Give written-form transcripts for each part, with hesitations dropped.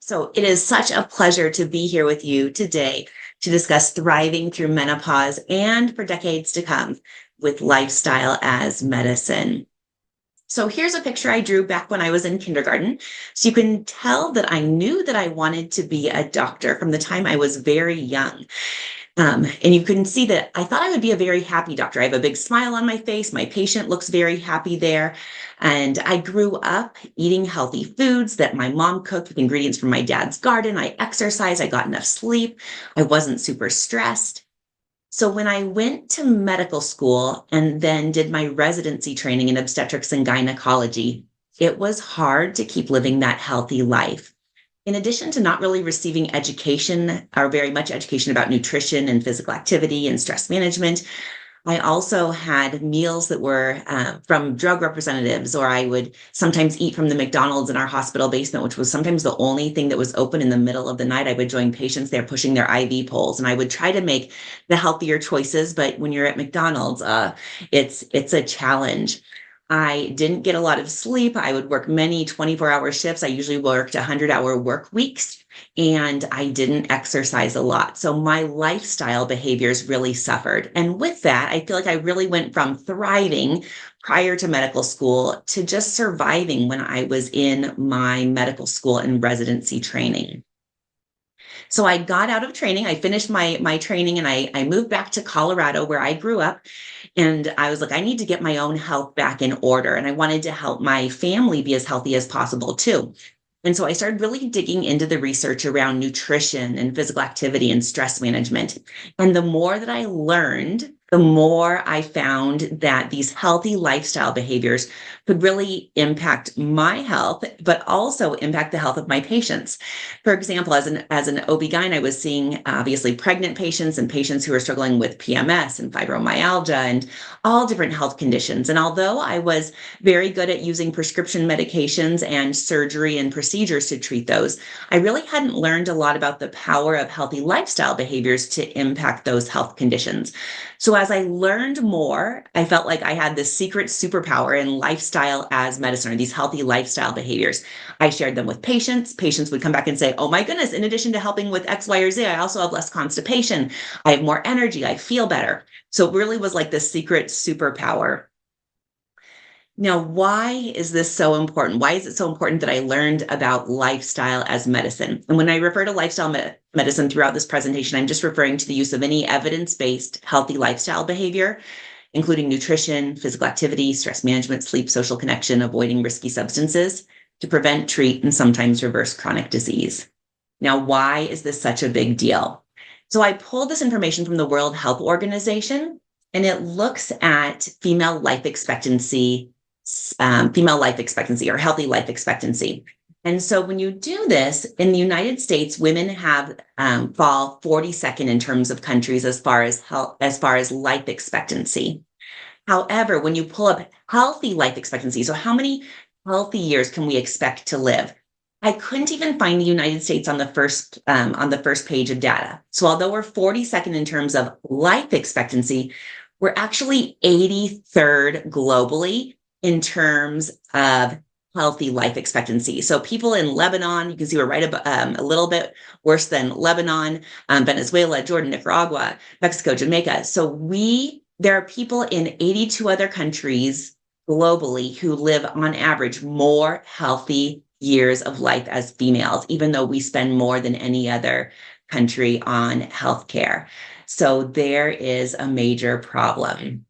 So it is such a pleasure to be here with you today to discuss thriving through menopause and for decades to come with lifestyle as medicine. So here's a picture I drew back when I was in kindergarten. So you can tell that I knew that I wanted to be a doctor from the time I was very young. And you can see that I thought I would be a very happy doctor. I have a big smile on my face. My patient looks very happy there. And I grew up eating healthy foods that my mom cooked with ingredients from my dad's garden. I exercised. I got enough sleep. I wasn't super stressed. So when I went to medical school and then did my residency training in obstetrics and gynecology, it was hard to keep living that healthy life. In addition to not really receiving education or very much education about nutrition and physical activity and stress management, I also had meals that were from drug representatives, or I would sometimes eat from the McDonald's in our hospital basement, which was sometimes the only thing that was open in the middle of the night. I would join patients there pushing their IV poles, and I would try to make the healthier choices. But when you're at McDonald's, it's a challenge. I didn't get a lot of sleep. I would work many 24-hour shifts. I usually worked 100-hour work weeks, and I didn't exercise a lot. So my lifestyle behaviors really suffered. And with that, I feel like I really went from thriving prior to medical school to just surviving when I was in my medical school and residency training. So I got out of training. I finished my training and I moved back to Colorado where I grew up. And I was like, I need to get my own health back in order. And I wanted to help my family be as healthy as possible too. And so I started really digging into the research around nutrition and physical activity and stress management. And the more that I learned, the more I found that these healthy lifestyle behaviors could really impact my health, but also impact the health of my patients. For example, as an OB-GYN, I was seeing obviously pregnant patients and patients who are struggling with PMS and fibromyalgia and all different health conditions. And although I was very good at using prescription medications and surgery and procedures to treat those, I really hadn't learned a lot about the power of healthy lifestyle behaviors to impact those health conditions. So as I learned more, I felt like I had this secret superpower in lifestyle as medicine, or these healthy lifestyle behaviors. I shared them with patients. Patients would come back and say, oh my goodness, in addition to helping with X, Y, or Z, I also have less constipation. I have more energy. I feel better. So it really was like this secret superpower. Now, why is this so important? Why is it so important that I learned about lifestyle as medicine? And when I refer to lifestyle medicine throughout this presentation, I'm just referring to the use of any evidence-based healthy lifestyle behavior, including nutrition, physical activity, stress management, sleep, social connection, avoiding risky substances to prevent, treat, and sometimes reverse chronic disease. Now, why is this such a big deal? So I pulled this information from the World Health Organization, and it looks at female life expectancy or healthy life expectancy. And so when you do this in the United States, women have fall 42nd in terms of countries as far as health, as far as life expectancy. However, when you pull up healthy life expectancy, so how many healthy years can we expect to live? I couldn't even find the United States on the first page of data. So although we're 42nd in terms of life expectancy, we're actually 83rd globally in terms of healthy life expectancy. So people in Lebanon, you can see we're right a little bit worse than Lebanon, Venezuela, Jordan, Nicaragua, Mexico, Jamaica. So there are people in 82 other countries globally who live on average more healthy years of life as females, even though we spend more than any other country on healthcare. So there is a major problem.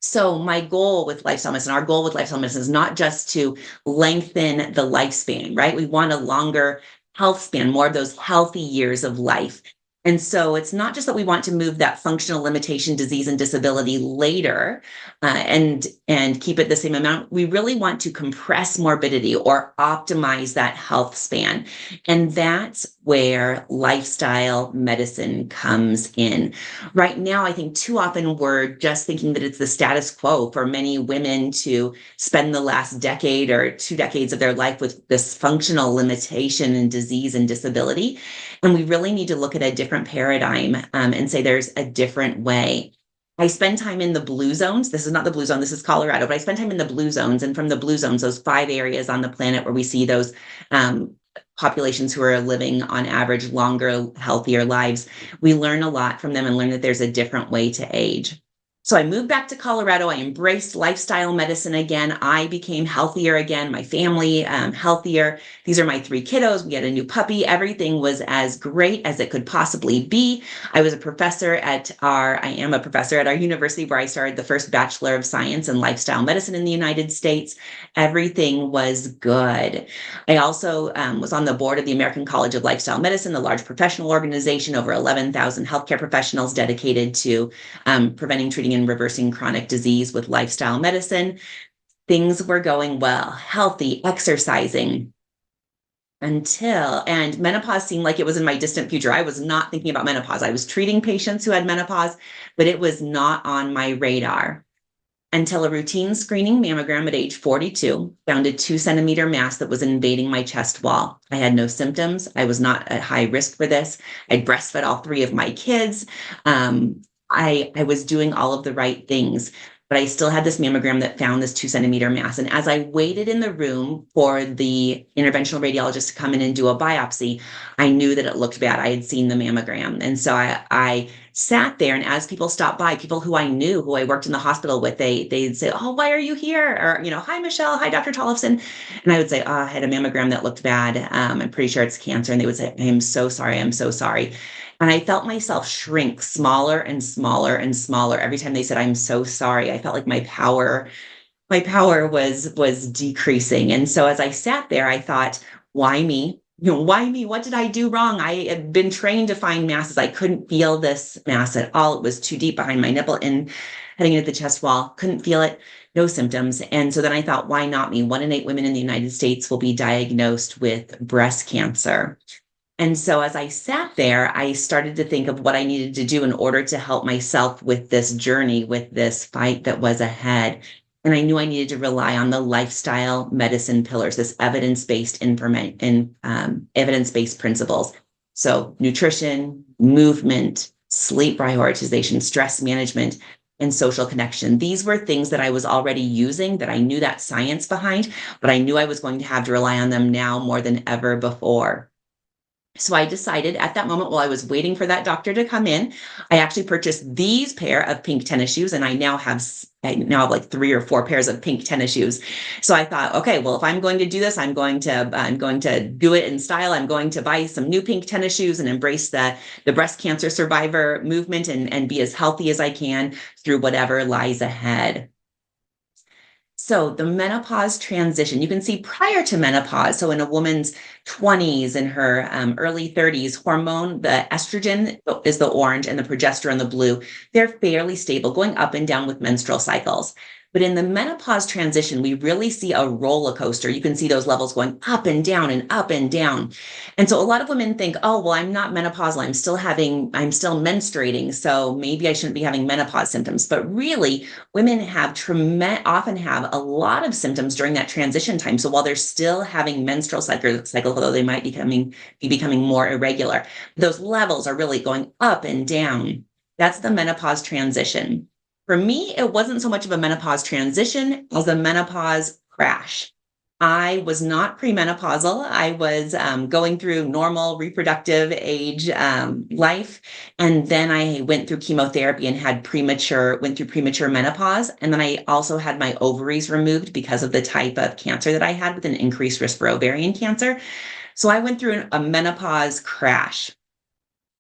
So my goal with lifestyle medicine, our goal with lifestyle medicine is not just to lengthen the lifespan, right? We want a longer health span, more of those healthy years of life. And so it's not just that we want to move that functional limitation, disease, and disability later and keep it the same amount. We really want to compress morbidity or optimize that health span. And that's where lifestyle medicine comes in. Right now, I think too often we're just thinking that it's the status quo for many women to spend the last decade or 2 decades of their life with this functional limitation and disease and disability. And we really need to look at a different paradigm and say there's a different way. I spend time in the blue zones. This is not the blue zone, this is Colorado, but I spend time in the blue zones. And from the blue zones, those 5 areas on the planet where we see those populations who are living on average longer, healthier lives. We learn a lot from them and learn that there's a different way to age. So I moved back to Colorado. I embraced lifestyle medicine again. I became healthier again. My family healthier. These are my 3 kiddos. We had a new puppy. Everything was as great as it could possibly be. I am a professor at our university where I started the first Bachelor of Science in Lifestyle Medicine in the United States. Everything was good. I also was on the board of the American College of Lifestyle Medicine, the large professional organization, over 11,000 healthcare professionals dedicated to preventing, treating, and reversing chronic disease with lifestyle medicine. Things were going well, healthy, exercising, and menopause seemed like it was in my distant future. I was not thinking about menopause. I was treating patients who had menopause, but it was not on my radar until a routine screening mammogram at age 42 found a 2-centimeter mass that was invading my chest wall. I had no symptoms. I was not at high risk for this. I'd breastfed all 3 of my kids. I was doing all of the right things, but I still had this mammogram that found this 2-centimeter mass. And as I waited in the room for the interventional radiologist to come in and do a biopsy, I knew that it looked bad. I had seen the mammogram. And so I sat there, and as people stopped by, people who I knew, who I worked in the hospital with, they'd say, "Oh, why are you here?" Or, "Hi, Michelle. Hi, Dr. Tollefson." And I would say, "Oh, I had a mammogram that looked bad. I'm pretty sure it's cancer." And they would say, "I am so sorry. I'm so sorry." And I felt myself shrink smaller and smaller and smaller every time they said, "I'm so sorry." I felt like my power was decreasing. And so as I sat there, I thought, why me? Why me? What did I do wrong? I had been trained to find masses. I couldn't feel this mass at all. It was too deep behind my nipple and heading into the chest wall. Couldn't feel it. No symptoms. And so then I thought, why not me? 1 in 8 women in the United States will be diagnosed with breast cancer. And so as I sat there, I started to think of what I needed to do in order to help myself with this journey, with this fight that was ahead. And I knew I needed to rely on the lifestyle medicine pillars, this evidence-based information and evidence-based principles. So nutrition, movement, sleep prioritization, stress management, and social connection. These were things that I was already using, that I knew that science behind, but I knew I was going to have to rely on them now more than ever before. So I decided at that moment, while I was waiting for that doctor to come in, I actually purchased these pair of pink tennis shoes, and I now have like 3 or 4 pairs of pink tennis shoes. So I thought, okay, well, if I'm going to do this, I'm going to do it in style. I'm going to buy some new pink tennis shoes and embrace the breast cancer survivor movement and be as healthy as I can through whatever lies ahead. So the menopause transition, you can see prior to menopause, so in a woman's 20s and her early 30s, the estrogen is the orange and the progesterone the blue. They're fairly stable, going up and down with menstrual cycles. But in the menopause transition, we really see a roller coaster. You can see those levels going up and down and up and down. And so a lot of women think, oh, well, I'm not menopausal. I'm still menstruating. So maybe I shouldn't be having menopause symptoms. But really, women often have a lot of symptoms during that transition time. So while they're still having menstrual cycles, although they might be becoming more irregular, those levels are really going up and down. That's the menopause transition. For me, it wasn't so much of a menopause transition as a menopause crash. I was not premenopausal. I was going through normal reproductive age life. And then I went through chemotherapy and went through premature menopause. And then I also had my ovaries removed because of the type of cancer that I had, with an increased risk for ovarian cancer. So I went through a menopause crash.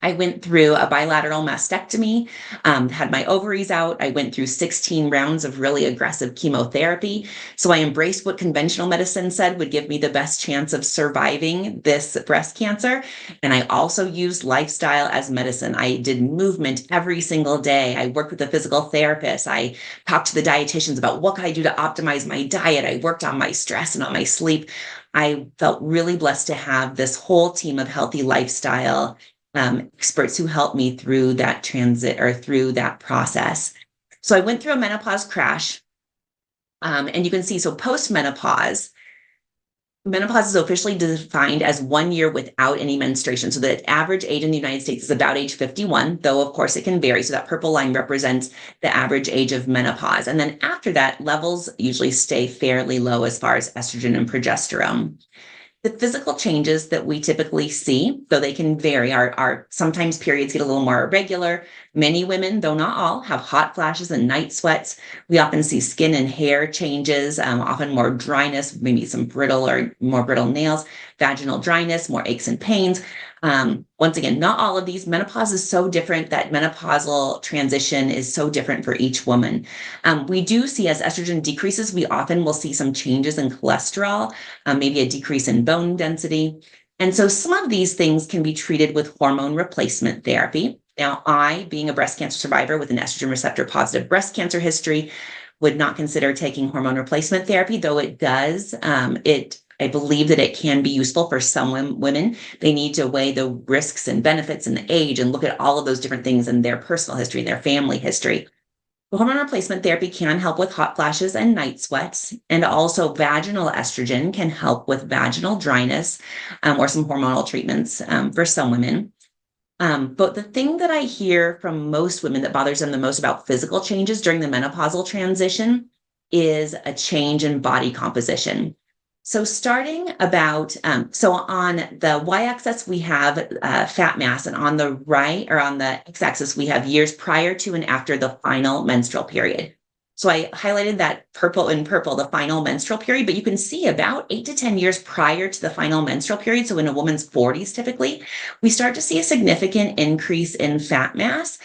I went through a bilateral mastectomy, had my ovaries out. I went through 16 rounds of really aggressive chemotherapy. So I embraced what conventional medicine said would give me the best chance of surviving this breast cancer. And I also used lifestyle as medicine. I did movement every single day. I worked with a physical therapist. I talked to the dietitians about what could I do to optimize my diet. I worked on my stress and on my sleep. I felt really blessed to have this whole team of healthy lifestyle experts who helped me through that through that process. So I went through a menopause crash, and you can see, so menopause is officially defined as 1 year without any menstruation. So the average age in the United States is about age 51, though of course it can vary. So that purple line represents the average age of menopause. And then after that, levels usually stay fairly low as far as estrogen and progesterone. The physical changes that we typically see, though they can vary, are sometimes periods get a little more irregular. Many women, though not all, have hot flashes and night sweats. We often see skin and hair changes, often more dryness, maybe some brittle or more brittle nails, vaginal dryness, more aches and pains. Once again, not all of these. Menopause is so different. That menopausal transition is so different for each woman. We do see as estrogen decreases, we often will see some changes in cholesterol, maybe a decrease in bone density. And so some of these things can be treated with hormone replacement therapy. Now, I, being a breast cancer survivor with an estrogen receptor positive breast cancer history, would not consider taking hormone replacement therapy, though it does. I believe that it can be useful for some women. They need to weigh the risks and benefits and the age and look at all of those different things in their personal history, their family history. The hormone replacement therapy can help with hot flashes and night sweats, and also vaginal estrogen can help with vaginal dryness, or some hormonal treatments for some women. But the thing that I hear from most women that bothers them the most about physical changes during the menopausal transition is a change in body composition. So starting about, so on the y-axis, we have fat mass, and on the right, or on the x-axis, we have years prior to and after the final menstrual period. So I highlighted that in purple, the final menstrual period, but you can see about 8 to 10 years prior to the final menstrual period. So in a woman's 40s, typically, we start to see a significant increase in fat mass.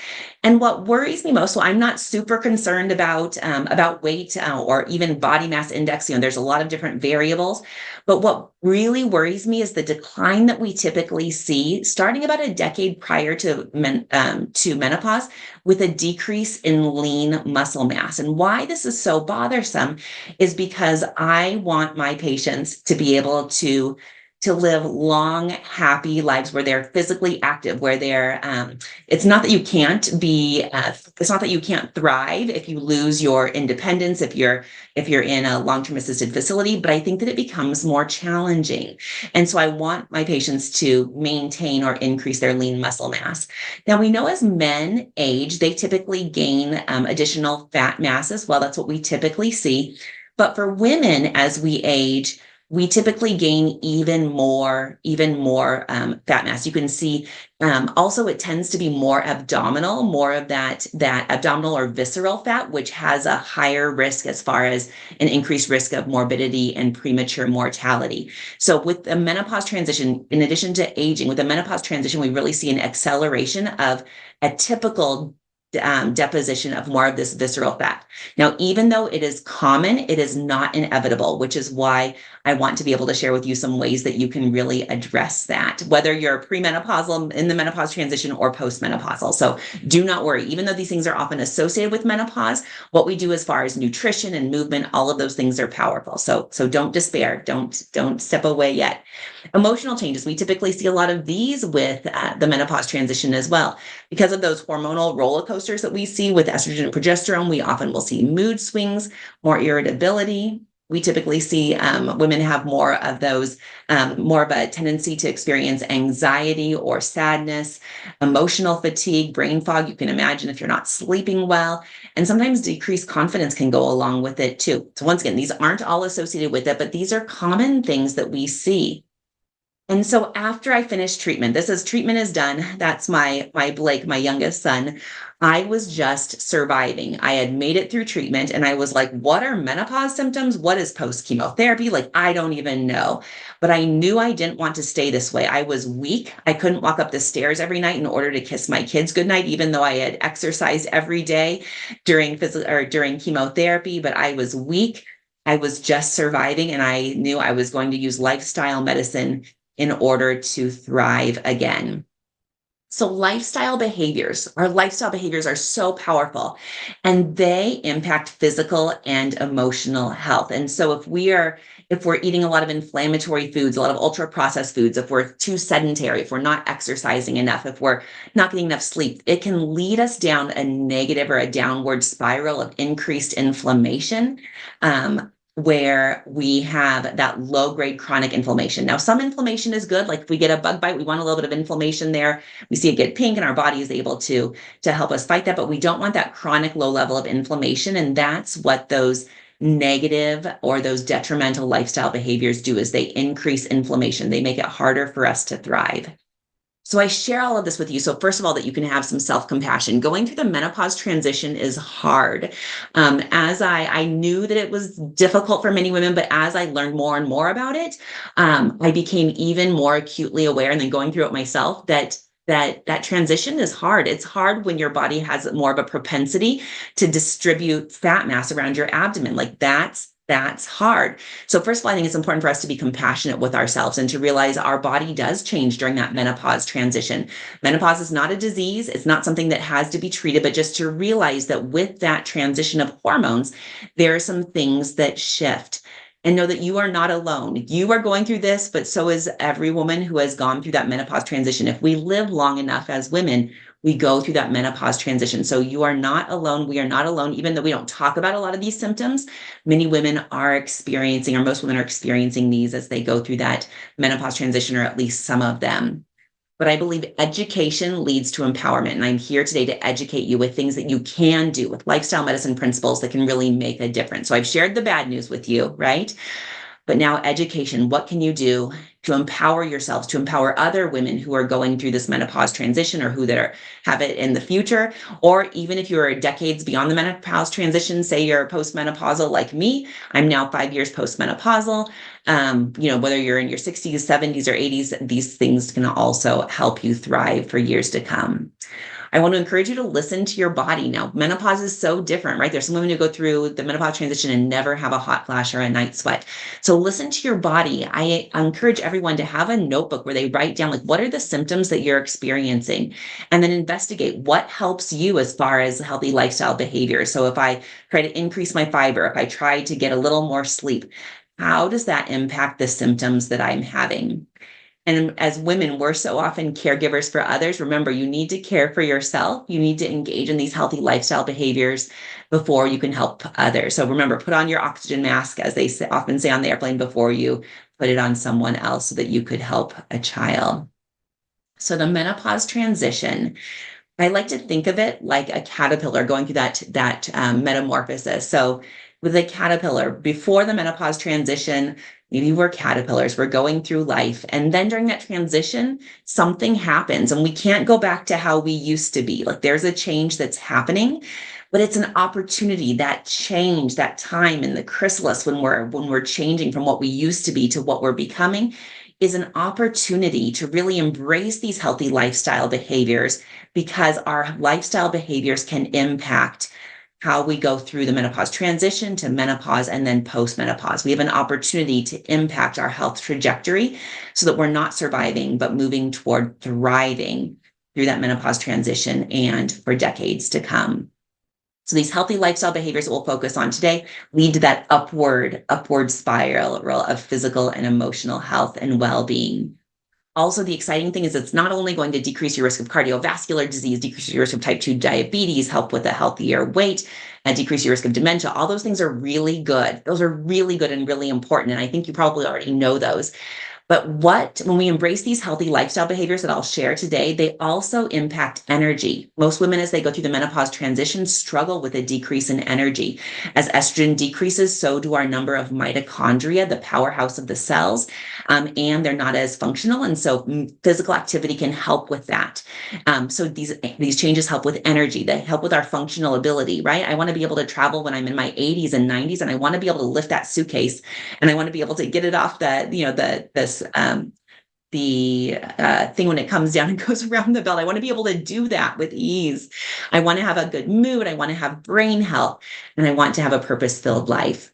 And what worries me most, so I'm not super concerned about weight or even body mass index. There's a lot of different variables, but what really worries me is the decline that we typically see starting about a decade prior to menopause, with a decrease in lean muscle mass. And why this is so bothersome is because I want my patients to be able to live long, happy lives where they're physically active, where they're, it's not that you can't thrive if you lose your independence, if you're in a long-term assisted facility, but I think that it becomes more challenging. And so I want my patients to maintain or increase their lean muscle mass. Now, we know as men age, they typically gain additional fat mass as well. That's what we typically see. But for women, as we age, we typically gain even more fat mass. You can see also it tends to be more abdominal, more of that abdominal or visceral fat, which has a higher risk as far as an increased risk of morbidity and premature mortality. So with the menopause transition, in addition to aging, with the menopause transition, we really see an acceleration of a typical deposition of more of this visceral fat. Now, even though it is common, it is not inevitable, which is why I want to be able to share with you some ways that you can really address that, whether you're premenopausal, in the menopause transition, or postmenopausal. So do not worry. Even though these things are often associated with menopause, what we do as far as nutrition and movement, all of those things are powerful. So don't despair. Don't step away yet. Emotional changes. We typically see a lot of these with the menopause transition as well. Because of those hormonal roller coasters that we see with estrogen and progesterone, we often will see mood swings, more irritability. We typically see women have more of those, more of a tendency to experience anxiety or sadness, emotional fatigue, brain fog. You can imagine if you're not sleeping well, and sometimes decreased confidence can go along with it too. So once again, these aren't all associated with it, but these are common things that we see. And so after I finished treatment, treatment is done. That's my Blake, my youngest son. I was just surviving. I had made it through treatment, and I was like, what are menopause symptoms? What is post-chemotherapy? Like, I don't even know. But I knew I didn't want to stay this way. I was weak. I couldn't walk up the stairs every night in order to kiss my kids goodnight, even though I had exercised every day during chemotherapy, but I was weak. I was just surviving, and I knew I was going to use lifestyle medicine in order to thrive again. So our lifestyle behaviors are so powerful, and they impact physical and emotional health. And so if we're eating a lot of inflammatory foods, a lot of ultra processed foods, if we're too sedentary, if we're not exercising enough, if we're not getting enough sleep, it can lead us down a negative or a downward spiral of increased inflammation, where we have that low-grade chronic inflammation. Now, some inflammation is good. Like if we get a bug bite, we want a little bit of inflammation there. We see it get pink, and our body is able to help us fight that, but we don't want that chronic low level of inflammation. And that's what those negative or those detrimental lifestyle behaviors do is they increase inflammation. They make it harder for us to thrive. So I share all of this with you. So first of all, that you can have some self-compassion. Going through the menopause transition is hard. As I knew that it was difficult for many women, but as I learned more and more about it, I became even more acutely aware, and then going through it myself, that transition is hard. It's hard when your body has more of a propensity to distribute fat mass around your abdomen. Like that's hard. So first of all, I think it's important for us to be compassionate with ourselves and to realize our body does change during that menopause transition. Menopause is not a disease. It's not something that has to be treated, but just to realize that with that transition of hormones, there are some things that shift. And know that you are not alone. You are going through this, but so is every woman who has gone through that menopause transition. If we live long enough as women, we go through that menopause transition. So you are not alone. We are not alone. Even though we don't talk about a lot of these symptoms, many women are experiencing, or most women are experiencing these as they go through that menopause transition, or at least some of them. But I believe education leads to empowerment. And I'm here today to educate you with things that you can do with lifestyle medicine principles that can really make a difference. So I've shared the bad news with you, right? But now education, what can you do to empower yourselves, to empower other women who are going through this menopause transition, or who that have it in the future? Or even if you're decades beyond the menopause transition, say you're postmenopausal like me, I'm now 5 years postmenopausal. Whether you're in your 60s, 70s, or 80s, these things can also help you thrive for years to come. I want to encourage you to listen to your body. Now, menopause is so different, right? There's some women who go through the menopause transition and never have a hot flash or a night sweat. So listen to your body. I encourage everyone to have a notebook where they write down, like, what are the symptoms that you're experiencing? And then investigate what helps you as far as healthy lifestyle behavior. So if I try to increase my fiber, if I try to get a little more sleep, how does that impact the symptoms that I'm having? And as women, we're so often caregivers for others. Remember, you need to care for yourself. You need to engage in these healthy lifestyle behaviors before you can help others. So remember, put on your oxygen mask, as they often say on the airplane, before you put it on someone else, so that you could help a child. So the menopause transition, I like to think of it like a caterpillar going through that metamorphosis. So with a caterpillar, before the menopause transition, maybe we're caterpillars, we're going through life. And then during that transition, something happens and we can't go back to how we used to be. Like, there's a change that's happening, but it's an opportunity. That change, that time in the chrysalis, when we're changing from what we used to be to what we're becoming, is an opportunity to really embrace these healthy lifestyle behaviors, because our lifestyle behaviors can impact how we go through the menopause transition to menopause and then post-menopause. We have an opportunity to impact our health trajectory so that we're not surviving, but moving toward thriving through that menopause transition and for decades to come. So these healthy lifestyle behaviors that we'll focus on today lead to that upward spiral of physical and emotional health and well-being. Also, the exciting thing is it's not only going to decrease your risk of cardiovascular disease, decrease your risk of type 2 diabetes, help with a healthier weight, and decrease your risk of dementia. All those things are really good. Those are really good and really important. And I think you probably already know those. But when we embrace these healthy lifestyle behaviors that I'll share today, they also impact energy. Most women, as they go through the menopause transition, struggle with a decrease in energy. As estrogen decreases, so do our number of mitochondria, the powerhouse of the cells, and they're not as functional. And so physical activity can help with that. So these changes help with energy. They help with our functional ability, right? I want to be able to travel when I'm in my 80s and 90s, and I want to be able to lift that suitcase, and I want to be able to get it off the thing when it comes down and goes around the belt. I want to be able to do that with ease. I want to have a good mood. I want to have brain health, and I want to have a purpose-filled life.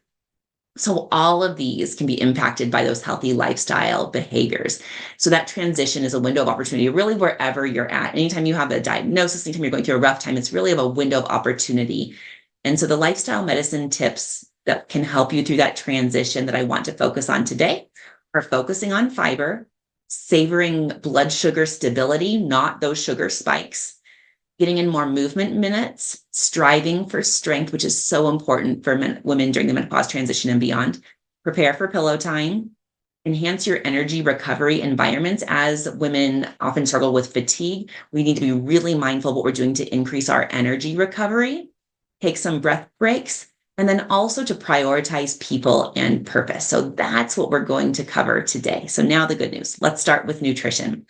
So all of these can be impacted by those healthy lifestyle behaviors. So that transition is a window of opportunity, really wherever you're at. Anytime you have a diagnosis, anytime you're going through a rough time, it's really of a window of opportunity. And so the lifestyle medicine tips that can help you through that transition that I want to focus on today are focusing on fiber, savoring blood sugar stability, not those sugar spikes, getting in more movement minutes, striving for strength, which is so important for women during the menopause transition and beyond, prepare for pillow time, enhance your energy recovery environments. As women often struggle with fatigue, we need to be really mindful of what we're doing to increase our energy recovery, take some breath breaks, and then also to prioritize people and purpose. So that's what we're going to cover today. So now the good news. Let's start with nutrition.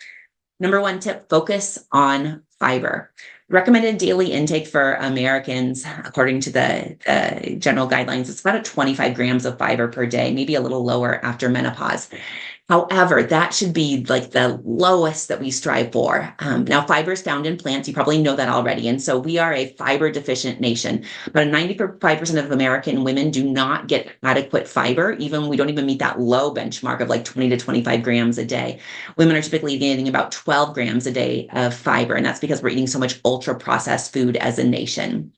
Number one tip, focus on fiber. Recommended daily intake for Americans, according to the general guidelines, it's about 25 grams of fiber per day, maybe a little lower after menopause. However, that should be like the lowest that we strive for. Now, fiber is found in plants. You probably know that already. And so we are a fiber deficient nation. About 95% of American women do not get adequate fiber. We don't even meet that low benchmark of like 20 to 25 grams a day. Women are typically getting about 12 grams a day of fiber. And that's because we're eating so much ultra processed food as a nation.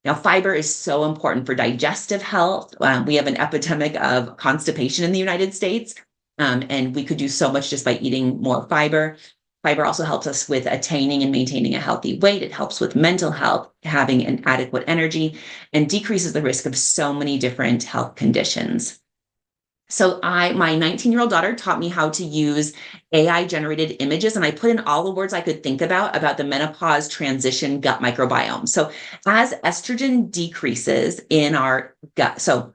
Now, fiber is so important for digestive health. We have an epidemic of constipation in the United States. And we could do so much just by eating more fiber. Fiber also helps us with attaining and maintaining a healthy weight. It helps with mental health, having an adequate energy, and decreases the risk of so many different health conditions. So my 19-year-old daughter taught me how to use AI generated images, and I put in all the words I could think about the menopause transition gut microbiome. So as estrogen decreases in our gut, so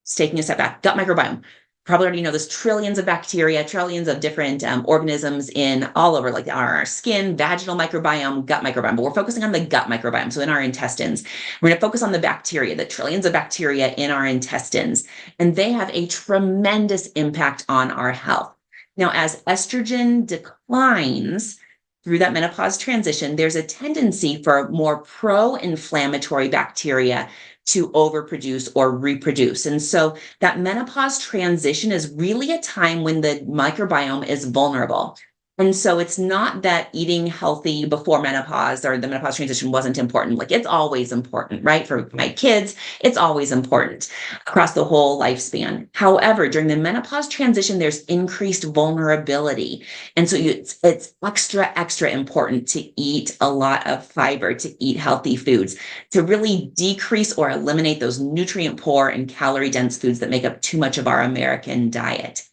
taking a step back, gut microbiome, probably already know there's trillions of bacteria, trillions of different organisms in all over, like our skin, vaginal microbiome, gut microbiome. But we're focusing on the gut microbiome, so in our intestines. We're going to focus on the bacteria, the trillions of bacteria in our intestines, and they have a tremendous impact on our health. Now, as estrogen declines through that menopause transition, there's a tendency for more pro-inflammatory bacteria to overproduce or reproduce. And so that menopause transition is really a time when the microbiome is vulnerable. And so it's not that eating healthy before menopause or the menopause transition wasn't important. Like, it's always important, right? For my kids, it's always important across the whole lifespan. However, during the menopause transition, there's increased vulnerability. And so it's extra important to eat a lot of fiber, to eat healthy foods, to really decrease or eliminate those nutrient poor and calorie dense foods that make up too much of our American diet.